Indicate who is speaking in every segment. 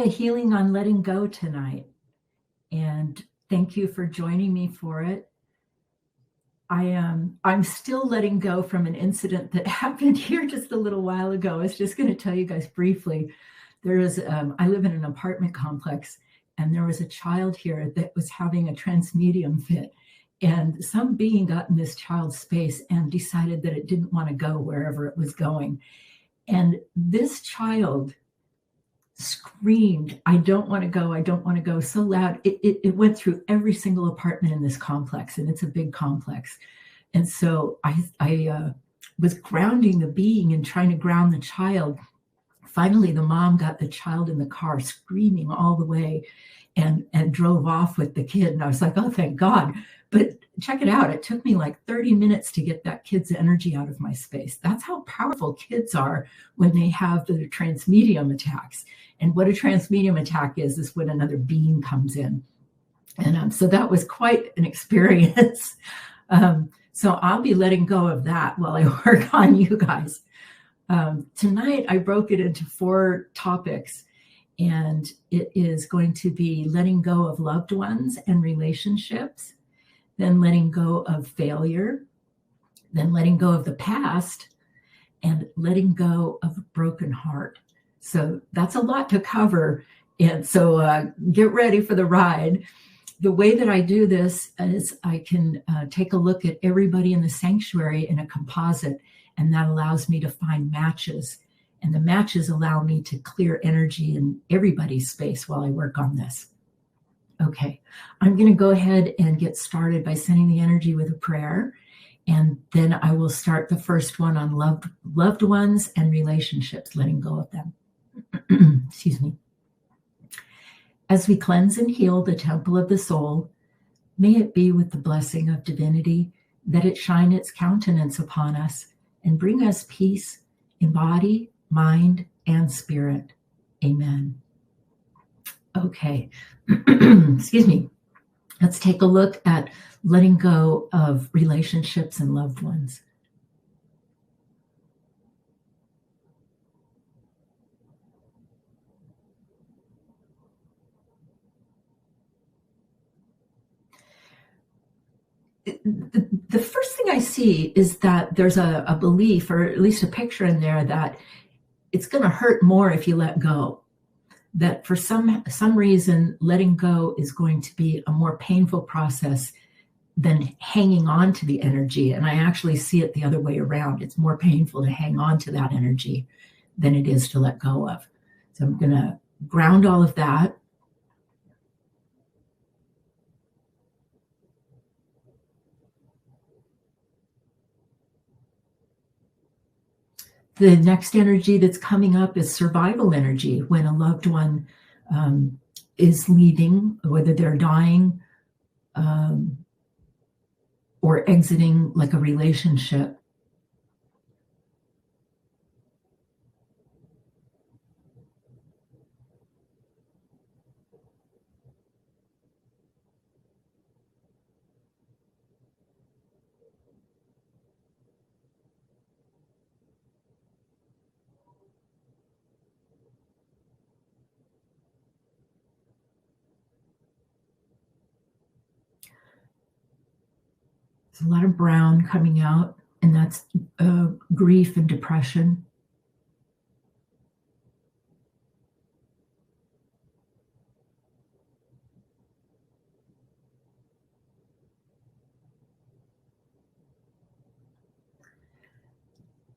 Speaker 1: a healing on letting go tonight, and thank you for joining me for it. I'm still letting go from an incident that happened here just a little while ago. I was just going to tell you guys briefly. I live in an apartment complex, and there was a child here that was having a transmedium fit, and some being got in this child's space and decided that it didn't want to go wherever it was going. And this child screamed, "I don't want to go, I don't want to go," so loud. It went through every single apartment in this complex, and it's a big complex. And so I was grounding the being and trying to ground the child. Finally, the mom got the child in the car screaming all the way and drove off with the kid. And I was like, oh, thank God. But check it out. It took me like 30 minutes to get that kid's energy out of my space. That's how powerful kids are when they have the transmedium attacks. And what a transmedium attack is when another being comes in. And so that was quite an experience. So I'll be letting go of that while I work on you guys. Tonight, I broke it into 4 topics, and it is going to be letting go of loved ones and relationships, then letting go of failure, then letting go of the past, and letting go of a broken heart. So that's a lot to cover. And so get ready for the ride. The way that I do this is I can take a look at everybody in the sanctuary in a composite, and that allows me to find matches. And the matches allow me to clear energy in everybody's space while I work on this. Okay, I'm going to go ahead and get started by sending the energy with a prayer. And then I will start the first one on loved ones and relationships, letting go of them. Excuse me. As we cleanse and heal the temple of the soul, may it be with the blessing of divinity that it shine its countenance upon us and bring us peace in body, mind, and spirit. Amen. Okay. Excuse me. Let's take a look at letting go of relationships and loved ones. The first thing I see is that there's a belief, or at least a picture in there, that it's going to hurt more if you let go. That for some reason, letting go is going to be a more painful process than hanging on to the energy. And I actually see it the other way around. It's more painful to hang on to that energy than it is to let go of. So I'm going to ground all of that. The next energy that's coming up is survival energy, when a loved one is leaving, whether they're dying or exiting like a relationship. There's a lot of brown coming out, and that's grief and depression.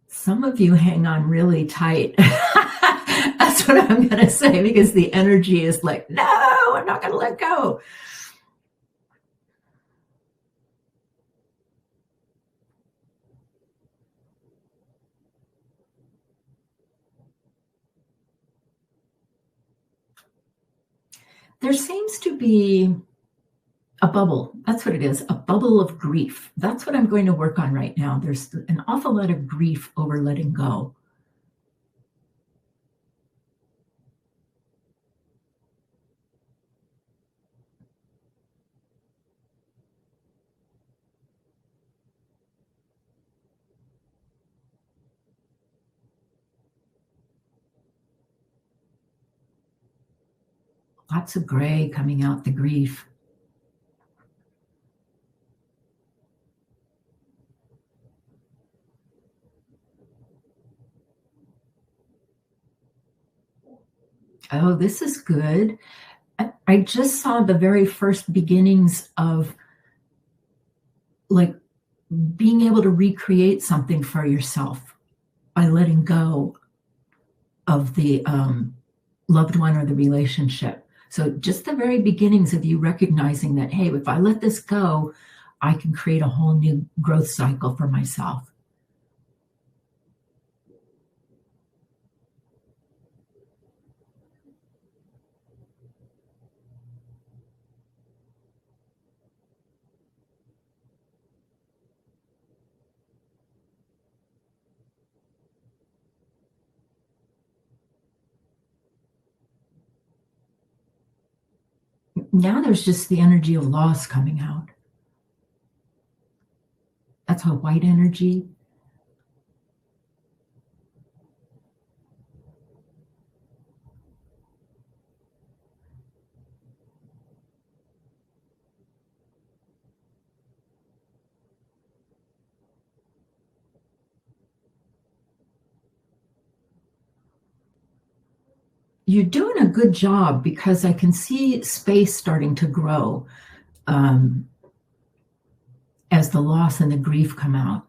Speaker 1: Some of you hang on really tight. That's what I'm going to say, because the energy is like, no, I'm not going to let go. There seems to be a bubble. That's what it is, a bubble of grief. That's what I'm going to work on right now. There's an awful lot of grief over letting go. Lots of gray coming out, the grief. Oh, this is good. I just saw the very first beginnings of like being able to recreate something for yourself by letting go of the loved one or the relationship. So just the very beginnings of you recognizing that, hey, if I let this go, I can create a whole new growth cycle for myself. Now there's just the energy of loss coming out. That's a white energy. You're doing a good job because I can see space starting to grow as the loss and the grief come out.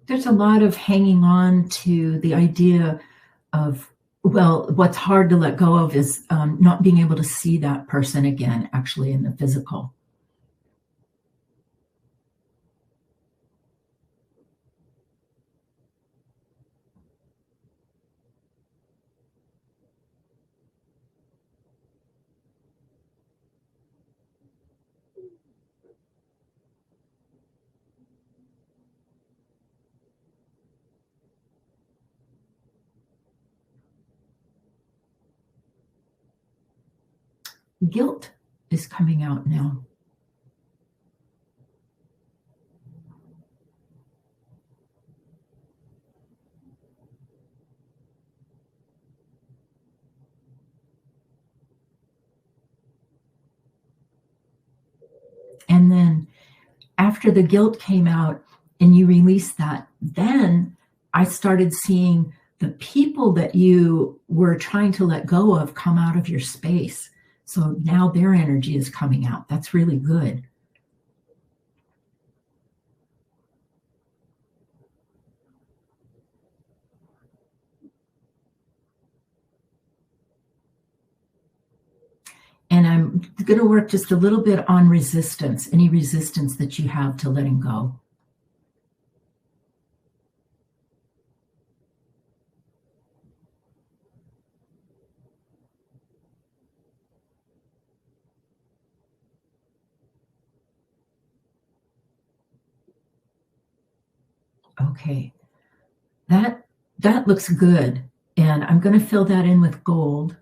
Speaker 1: There's a lot of hanging on to the idea of, well, what's hard to let go of is not being able to see that person again, actually, in the physical. Guilt is coming out now. And then after the guilt came out and you released that, then I started seeing the people that you were trying to let go of come out of your space. So now their energy is coming out. That's really good. And I'm going to work just a little bit on resistance, any resistance that you have to letting go. Okay, that looks good. And I'm going to fill that in with gold.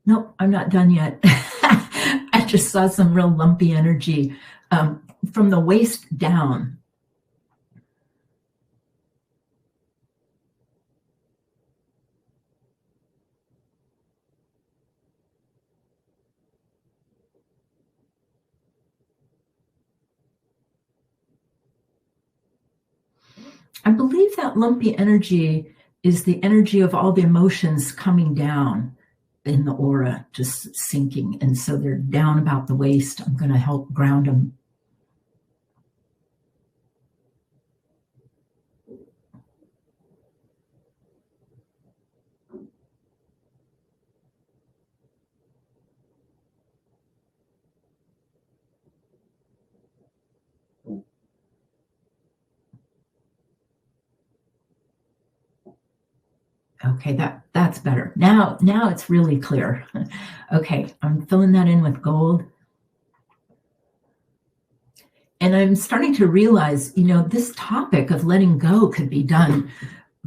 Speaker 1: Nope, I'm not done yet. I just saw some real lumpy energy from the waist down. I believe that lumpy energy is the energy of all the emotions coming down in the aura, just sinking. And so they're down about the waist. I'm going to help ground them. Okay, that's better. Now it's really clear. Okay, I'm filling that in with gold. And I'm starting to realize, this topic of letting go could be done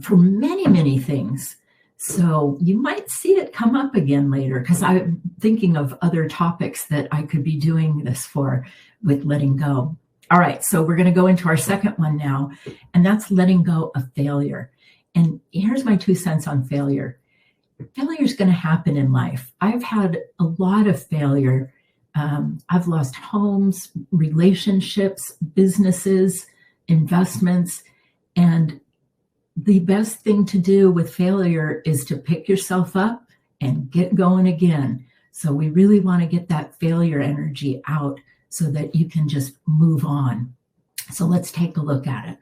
Speaker 1: for many, many things. So you might see it come up again later, because I'm thinking of other topics that I could be doing this for with letting go. All right, so we're going to go into our second one now, and that's letting go of failure. And here's my 2 cents on failure. Failure is going to happen in life. I've had a lot of failure. I've lost homes, relationships, businesses, investments, and the best thing to do with failure is to pick yourself up and get going again. So we really want to get that failure energy out so that you can just move on. So let's take a look at it.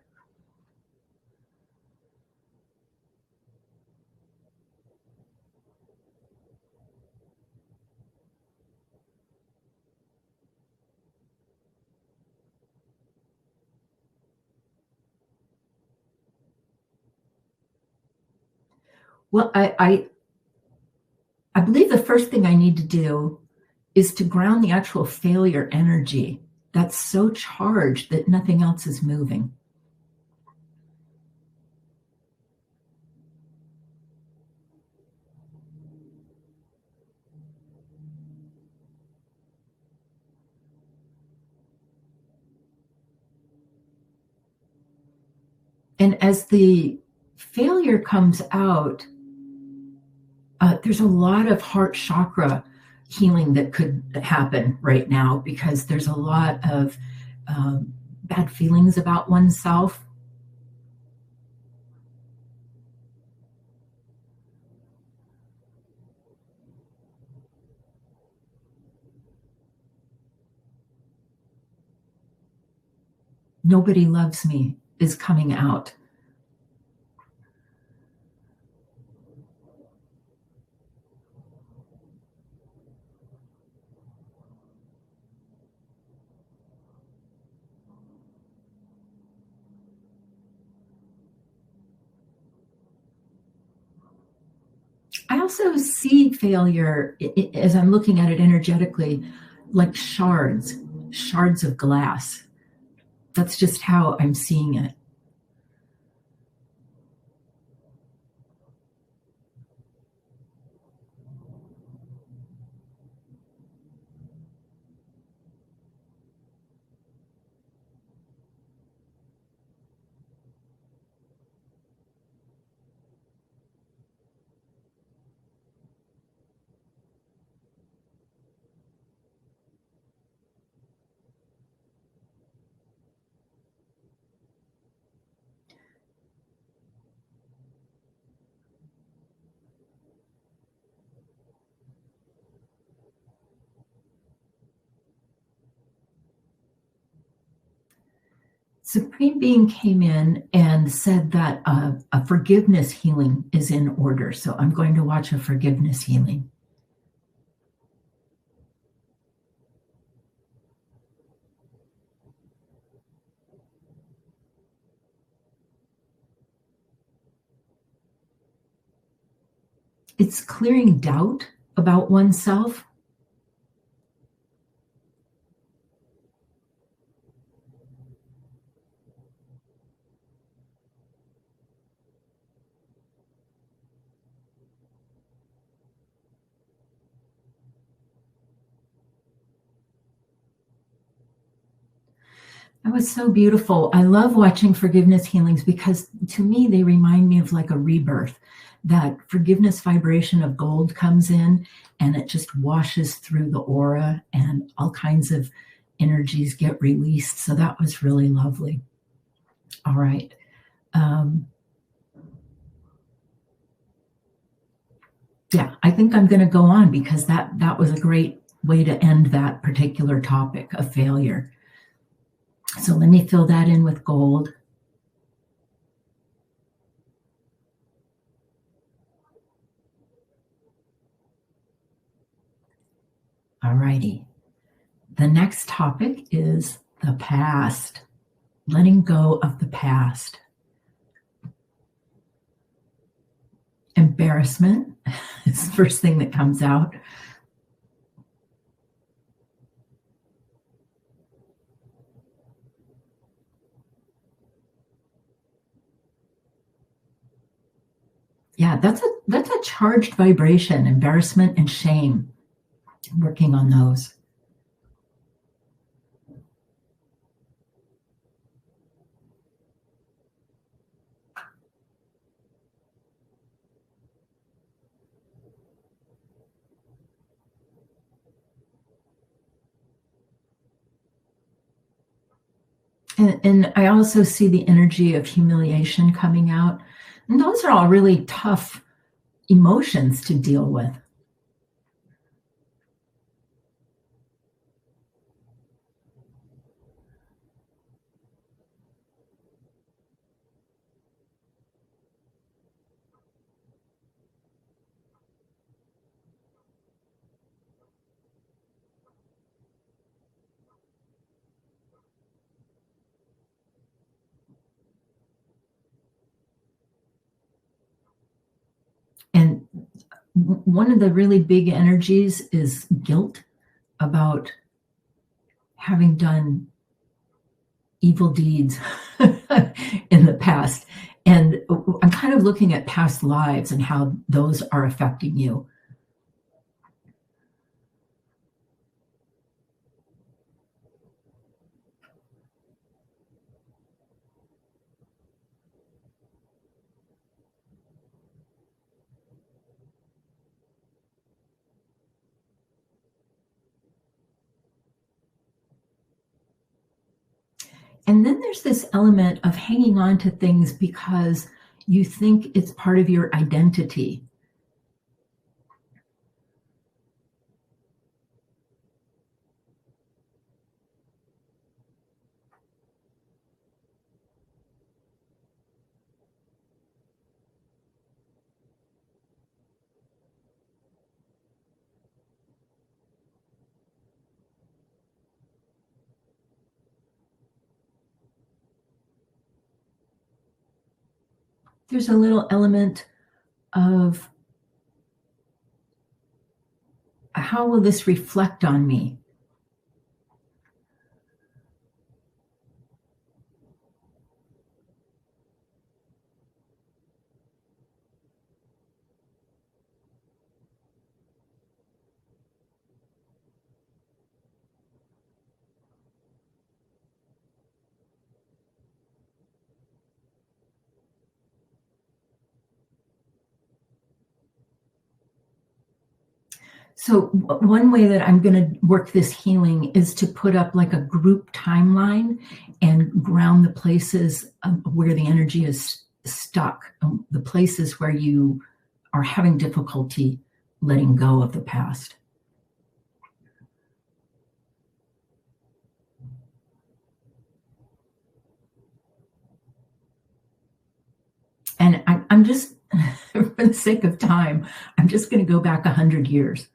Speaker 1: Well, I believe the first thing I need to do is to ground the actual failure energy that's so charged that nothing else is moving. And as the failure comes out, there's a lot of heart chakra healing that could happen right now, because there's a lot of bad feelings about oneself. Nobody loves me is coming out. I also see failure, as I'm looking at it energetically, like shards of glass. That's just how I'm seeing it. Supreme Being came in and said that a forgiveness healing is in order. So I'm going to watch a forgiveness healing. It's clearing doubt about oneself. That was so beautiful. I love watching forgiveness healings because to me, they remind me of like a rebirth. That forgiveness vibration of gold comes in and it just washes through the aura and all kinds of energies get released. So that was really lovely. All right. Yeah, I think I'm going to go on because that was a great way to end that particular topic of failure. So let me fill that in with gold. All righty. The next topic is the past, letting go of the past. Embarrassment is the first thing that comes out. Yeah, that's a charged vibration, embarrassment and shame, working on those. And I also see the energy of humiliation coming out. And those are all really tough emotions to deal with. And one of the really big energies is guilt about having done evil deeds in the past. And I'm kind of looking at past lives and how those are affecting you. And then there's this element of hanging on to things because you think it's part of your identity. There's a little element of how will this reflect on me? So, one way that I'm going to work this healing is to put up like a group timeline and ground the places where the energy is stuck, the places where you are having difficulty letting go of the past. And I'm just, for the sake of time, I'm just going to go back 100 years.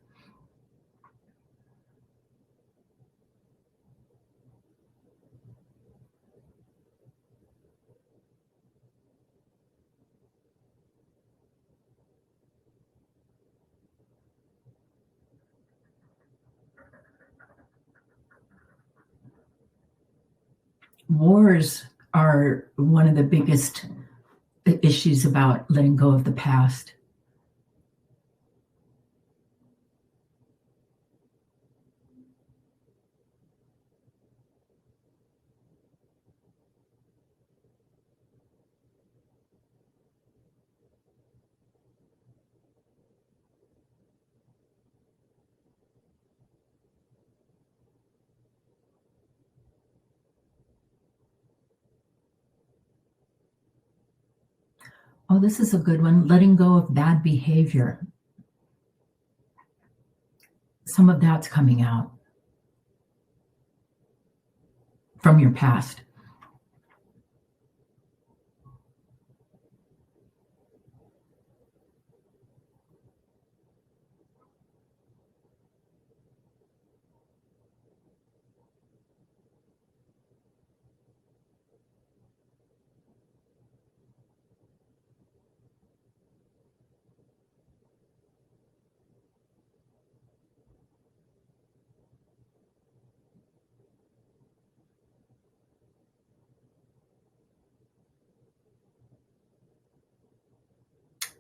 Speaker 1: Wars are one of the biggest issues about letting go of the past. Oh, this is a good one. Letting go of bad behavior. Some of that's coming out from your past.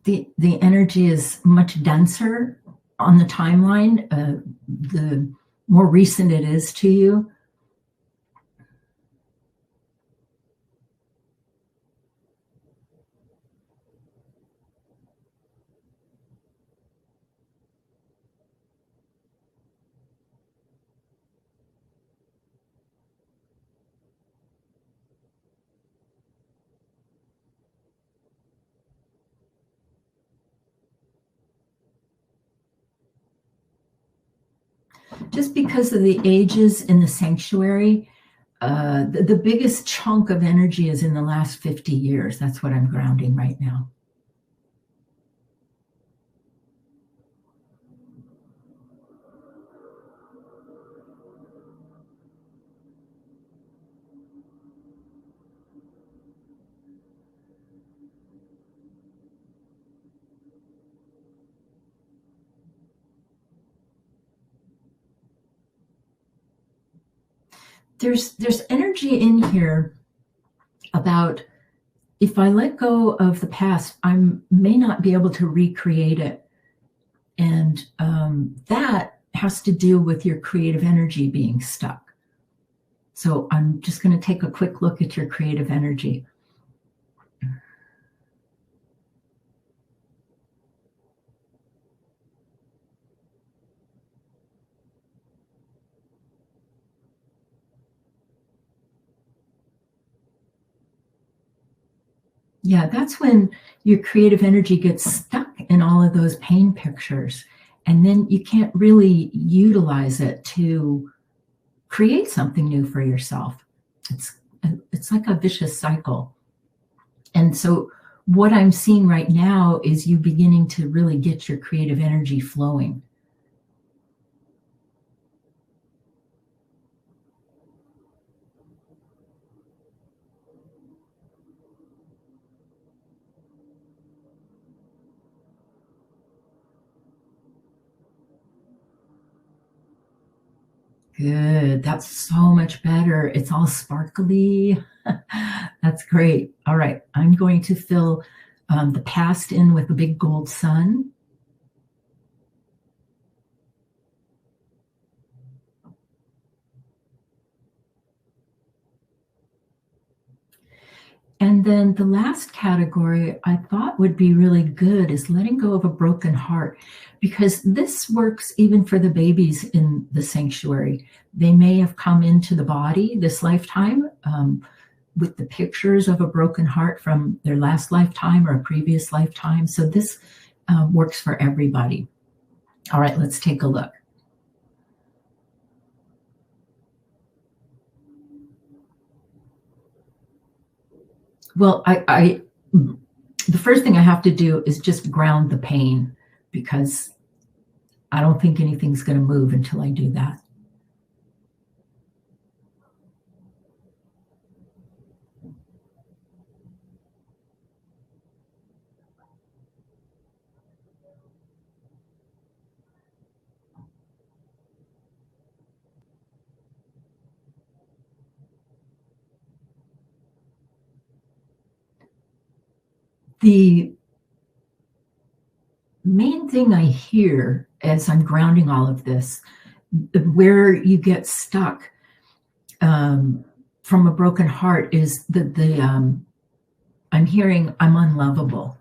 Speaker 1: The energy is much denser on the timeline, the more recent it is to you. Just because of the ages in the sanctuary, the biggest chunk of energy is in the last 50 years. That's what I'm grounding right now. There's energy in here about, if I let go of the past, I may not be able to recreate it. And that has to do with your creative energy being stuck. So I'm just going to take a quick look at your creative energy. Yeah, that's when your creative energy gets stuck in all of those pain pictures. And then you can't really utilize it to create something new for yourself. It's like a vicious cycle. And so what I'm seeing right now is you beginning to really get your creative energy flowing. Good. That's so much better. It's all sparkly. That's great. All right. I'm going to fill the past in with a big gold sun. And then the last category I thought would be really good is letting go of a broken heart, because this works even for the babies in the sanctuary. They may have come into the body this lifetime with the pictures of a broken heart from their last lifetime or a previous lifetime. So this works for everybody. All right, let's take a look. Well, the first thing I have to do is just ground the pain, because I don't think anything's going to move until I do that. The main thing I hear as I'm grounding all of this, where you get stuck from a broken heart, is I'm hearing I'm unlovable.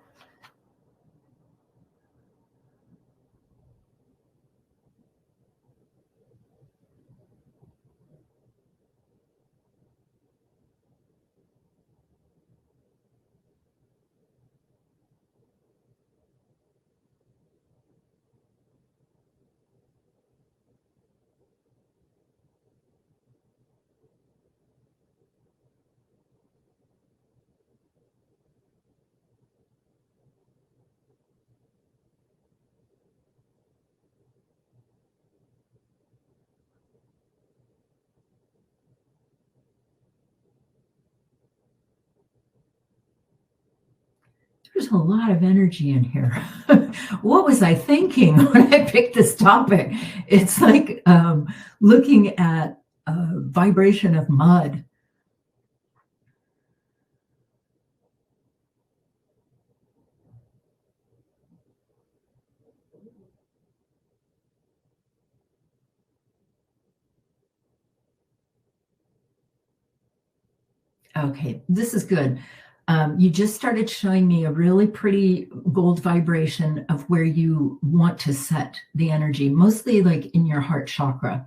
Speaker 1: There's a lot of energy in here. What was I thinking when I picked this topic? It's like looking at a vibration of mud. Okay, this is good. You just started showing me a really pretty gold vibration of where you want to set the energy, mostly like in your heart chakra.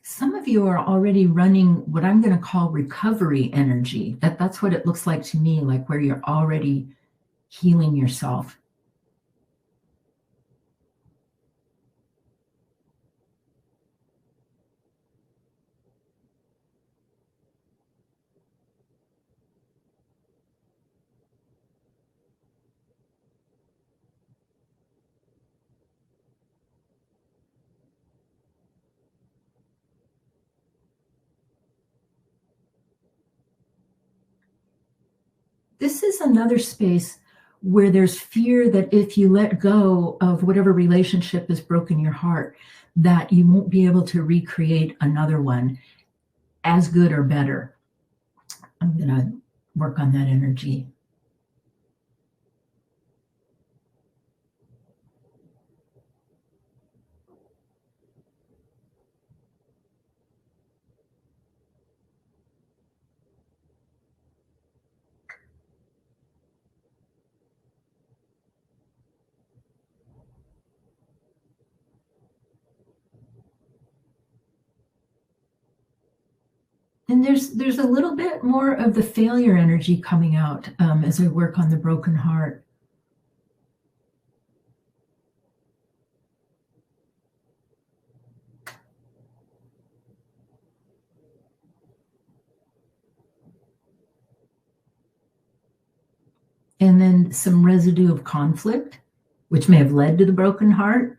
Speaker 1: Some of you are already running what I'm going to call recovery energy. That's what it looks like to me, like where you're already healing yourself. This is another space where there's fear that if you let go of whatever relationship has broken your heart, that you won't be able to recreate another one as good or better. I'm going to work on that energy. And there's a little bit more of the failure energy coming out as I work on the broken heart. And then some residue of conflict, which may have led to the broken heart.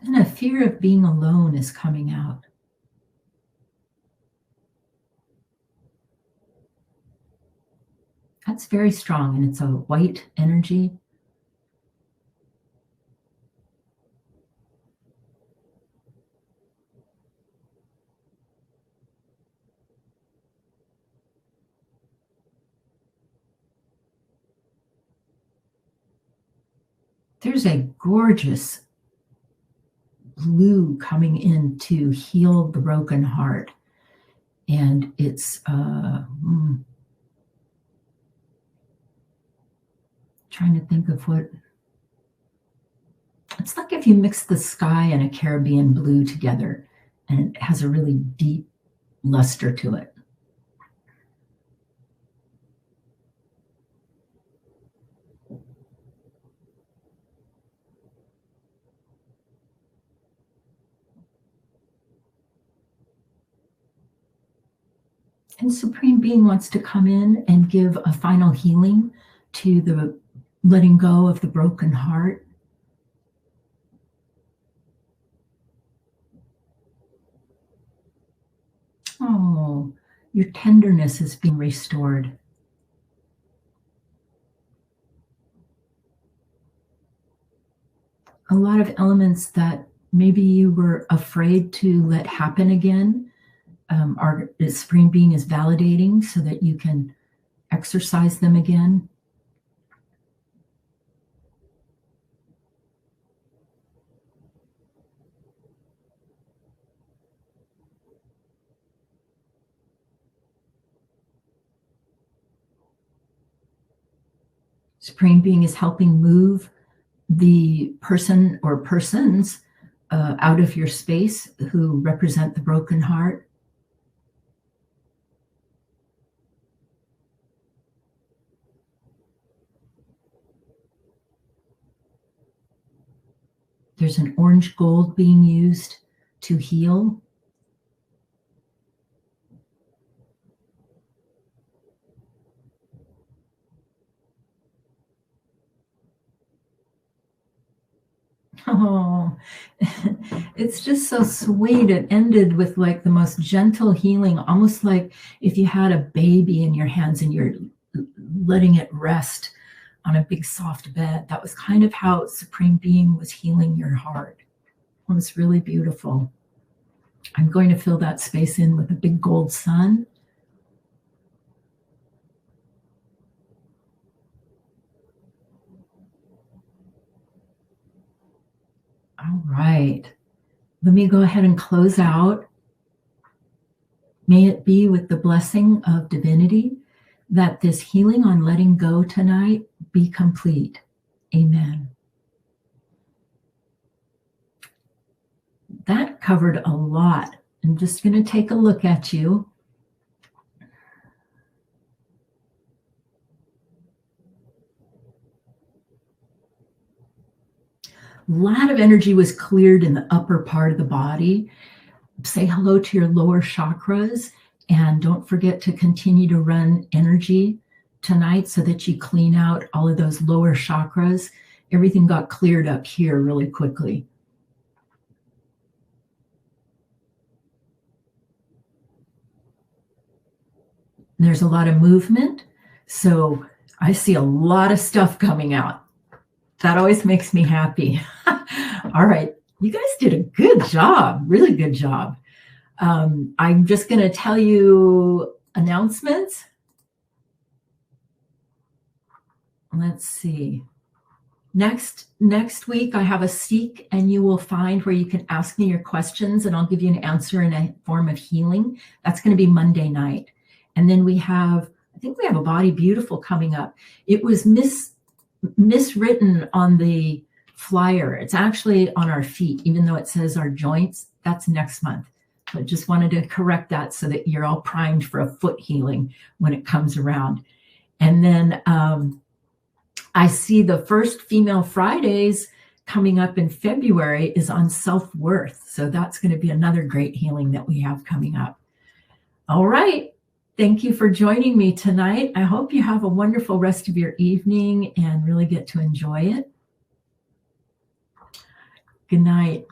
Speaker 1: And a fear of being alone is coming out. That's very strong, and it's a white energy. There's a gorgeous blue coming in to heal the broken heart. And it's trying to think of what it's like if you mix the sky and a Caribbean blue together, and it has a really deep luster to it. And Supreme Being wants to come in and give a final healing to the letting go of the broken heart. Oh, your tenderness is being restored. A lot of elements that maybe you were afraid to let happen again, our Supreme Being is validating so that you can exercise them again. Supreme Being is helping move the person or persons out of your space who represent the broken heart. There's an orange gold being used to heal. Oh, it's just so sweet. It ended with like the most gentle healing, almost like if you had a baby in your hands and you're letting it rest on a big soft bed. That was kind of how Supreme Being was healing your heart. It was really beautiful. I'm going to fill that space in with a big gold sun. All right. Let me go ahead and close out. May it be with the blessing of divinity that this healing on letting go tonight be complete. Amen. That covered a lot. I'm just going to take a look at you. A lot of energy was cleared in the upper part of the body. Say hello to your lower chakras, and don't forget to continue to run energy tonight so that you clean out all of those lower chakras. Everything got cleared up here really quickly. There's a lot of movement, so I see a lot of stuff coming out. That always makes me happy. All right, you guys did a good job, really good job. I'm just going to tell you announcements. Let's see. Next week, I have a Seek and You Will Find where you can ask me your questions and I'll give you an answer in a form of healing. That's going to be Monday night. And then I think we have a Body Beautiful coming up. It was miswritten on the flyer. It's actually on our feet, even though it says our joints. That's next month. But just wanted to correct that so that you're all primed for a foot healing when it comes around. And then I see the first Female Fridays coming up in February is on self-worth. So that's going to be another great healing that we have coming up. All right. Thank you for joining me tonight. I hope you have a wonderful rest of your evening and really get to enjoy it. Good night.